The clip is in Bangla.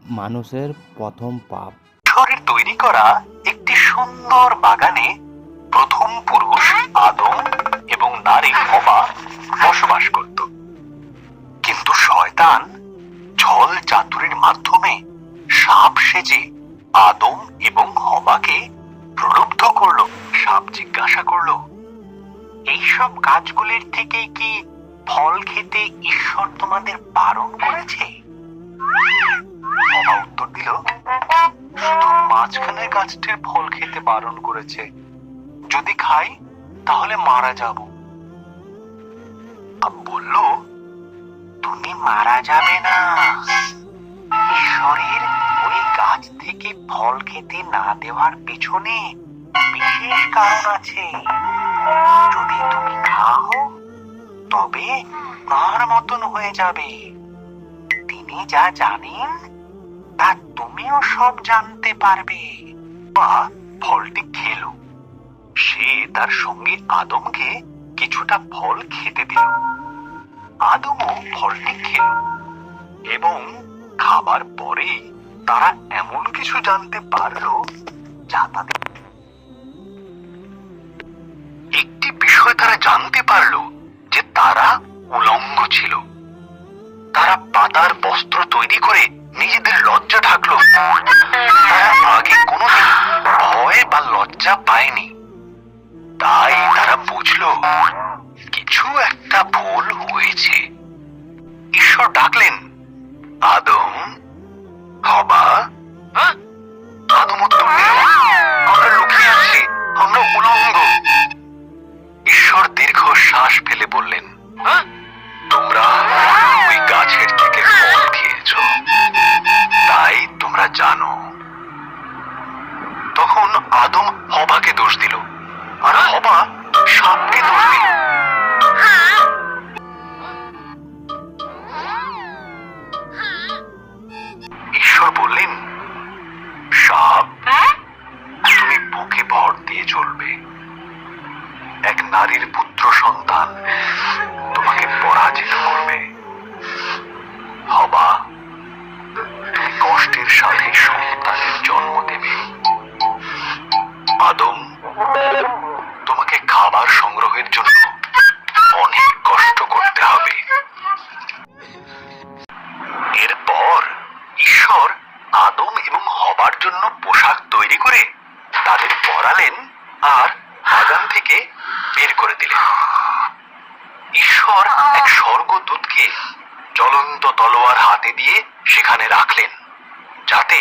মানুষের প্রথম পাপ। ঈশ্বরের তৈরি করা একটি সুন্দর বাগানে প্রথম পুরুষ আদম এবং নারী হওয়া বসবাস করত। কিন্তু শয়তান ছল চাতুরির মাধ্যমে সাপ সেজে আদম এবং হওয়াকে প্রলুব্ধ করলো। সাপ জিজ্ঞাসা করলো, এইসব গাছগুলির থেকে কি ফল খেতে ঈশ্বর তোমাদের বারণ করেছে? হওয়া উত্তর দিল, শুধু মাঝখানের গাছটির ফল খেতে বারণ করেছে, যদি খাই তাহলে মারা যাব। বলল, তুমি মারা যাবে না। ঈশ্বরের ওই গাছ থেকে ফল খেতে না দেওয়ার পেছনে বিশেষ কারণ আছে। যদি তুমি খাও তবে তার মতন হয়ে যাবে। তিনি যা জানেন তা তুমিও সব জানতে পারবে। বা ফলটি খেলো। সে তার সঙ্গে আদমকে কিছুটা ফল খেতে দিল। আদমও ফলটি খেল এবং খাবার পরেই তারা এমন কিছু জানতে পারল যা তাদের একটি বিষয় তারা জানতে পারল যে তারা উলঙ্গ ছিল। তারা পাতার বস্ত্র তৈরি করে নিজেদের লজ্জা ঢাকলো। তারা আগে কোনোদিন ভয় বা লজ্জা পায়নি। তাই তারা বুঝলো কিছু একটা ভুল হয়েছে। ঈশ্বর ডাকলেন, আদম, হবা। আদম উত্তর দিল, আমরা লুকিয়ে আছি, আমরা উলঙ্গ। ঈশ্বর দীর্ঘ শ্বাস ফেলে বললেন, তোমরা ওই গাছের থেকে ফল খেয়েছো, তাই তোমরা জানো। তখন আদম হবাকে দোষ দিল, আর হবা সাপকে দোষ দিল। ঈশ্বর বললেন, সাপ, তুমি বুকে ভর দিয়ে চলবে। এক নারীর পুত্র সন্তান তোমাকে পরাজিত করবে। হবা, তুমি কষ্টের সাথে সন্তানের জন্ম দেবে। আদম, তোমাকে খাবার সংগ্রহের জন্য অনেক কষ্ট করতে হবে। এরপর ঈশ্বর আদম এবং হবার জন্য পোশাক তৈরি করে তাদের পরালেন আর বাগান থেকে বের করে দিলেন। ঈশ্বর এক স্বর্গদূতকে জ্বলন্ত তলোয়ার হাতে দিয়ে সেখানে রাখলেন, যাতে